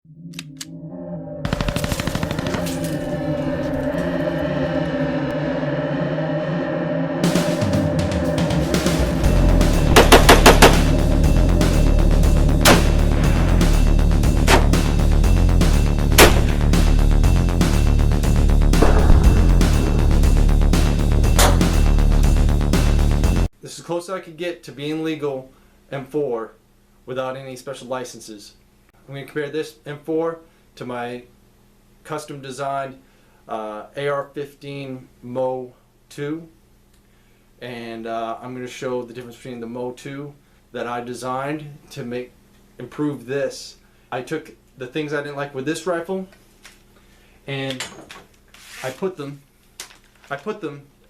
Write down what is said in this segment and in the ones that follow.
This is as close as I could get to being legal M4 without any special licenses. I'm going to compare this M4 to my custom designed AR-15 Mo 2, and I'm going to show the difference between the Mo 2 that I designed to improve this. I took the things I didn't like with this rifle and I put them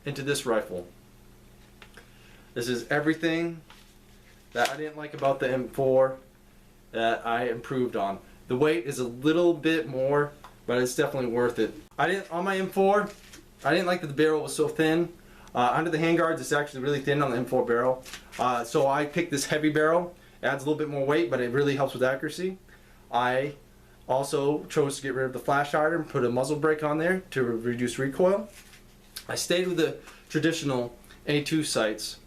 into this rifle. This is everything that I didn't like about the M4 that I improved on. The weight is a little bit more, but it's definitely worth it. On my M4, I didn't like that the barrel was so thin. Under the handguards, it's actually really thin on the M4 barrel. So I picked this heavy barrel. It adds a little bit more weight, but it really helps with accuracy. I also chose to get rid of the flash hider and put a muzzle brake on there to reduce recoil. I stayed with the traditional A2 sights.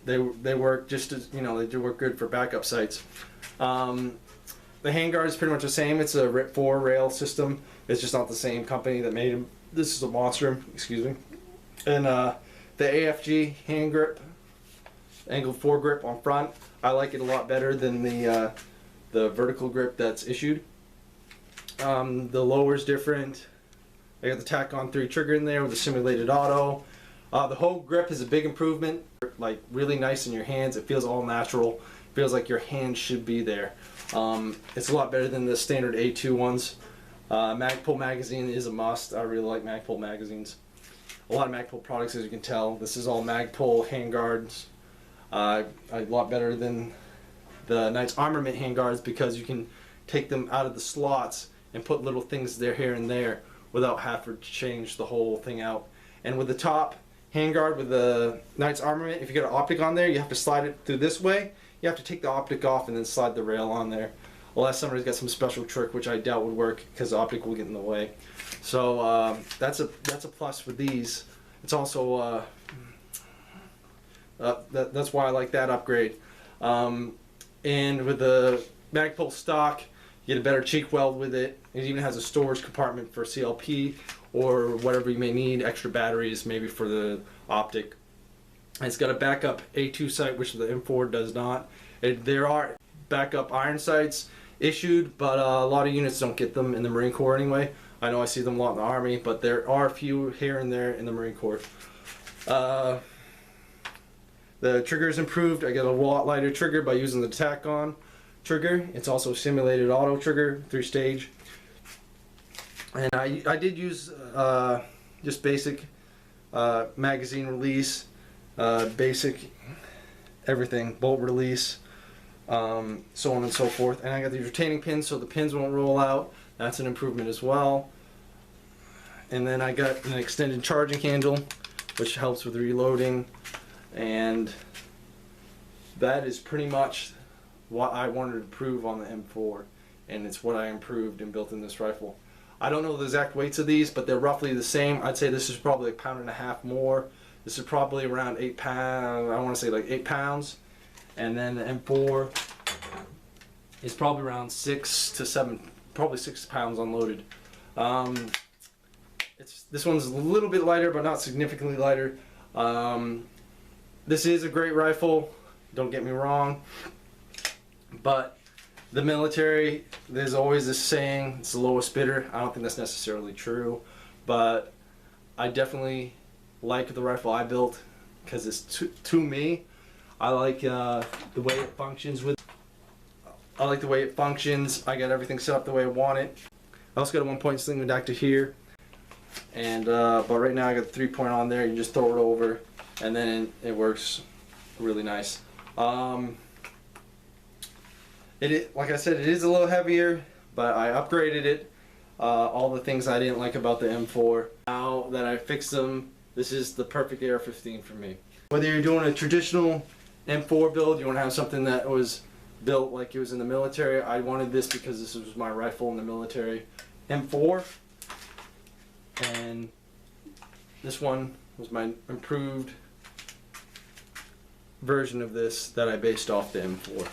They work just as, they do work good for backup sights. The handguard is pretty much the same. It's a RIP4 rail system. It's just not the same company that made them. This is a monster, excuse me. And the AFG hand grip, angled foregrip on front, I like it a lot better than the vertical grip that's issued. The lower's different. I got the tack-on 3 trigger in there with the simulated auto. The whole grip is a big improvement. Like really nice in your hands. It feels all natural. It feels like your hand should be there. It's a lot better than the standard A2 ones. Magpul Magazine is a must. I really like Magpul magazines. A lot of Magpul products, as you can tell. This is all Magpul handguards. A lot better than the Knight's Armament handguards because you can take them out of the slots and put little things there, here and there without having to change the whole thing out. And with the top handguard with the Knight's Armament, if you got an optic on there, you have to slide it through this way. You have to take the optic off and then slide the rail on there. Unless somebody's got some special trick, which I doubt would work because the optic will get in the way. So that's a plus with these. It's also that's why I like that upgrade. And with the Magpul stock, you get a better cheek weld with it. It even has a storage compartment for CLP or whatever you may need, extra batteries maybe for the optic. And it's got a backup A2 sight, which the M4 does not. There are backup iron sights issued, but a lot of units don't get them in the Marine Corps anyway. I know I see them a lot in the Army, but there are a few here and there in the Marine Corps. The trigger is improved. I get a lot lighter trigger by using the tack-on trigger. It's also a simulated auto trigger, 3-stage. And I did use just basic magazine release, basic everything, bolt release, so on and so forth. And I got these retaining pins so the pins won't roll out. That's an improvement as well. And then I got an extended charging handle, which helps with reloading. And that is pretty much what I wanted to improve on the M4, and it's what I improved and built in this rifle. I don't know the exact weights of these, but they're roughly the same. I'd say this is probably 1.5 pounds more. This is probably around 8 pounds. I want to say like 8 pounds. And then the M4 is probably around 6 to 7, probably 6 pounds unloaded. This one's a little bit lighter, but not significantly lighter. This is a great rifle, don't get me wrong, but the military, there's always this saying, it's the lowest bidder. I don't think that's necessarily true, but I definitely like the rifle I built because it's to me. I like the way it functions I like the way it functions. I got everything set up the way I want it. I also got a 1-point sling adapter here, and but right now I got the 3-point on there. You just throw it over, and then it works really nice. Like I said, it is a little heavier, but I upgraded it. All the things I didn't like about the M4. Now that I fixed them, this is the perfect AR-15 for me. Whether you're doing a traditional M4 build, you want to have something that was built like it was in the military. I wanted this because this was my rifle in the military. M4. And this one was my improved version of this that I based off the M4.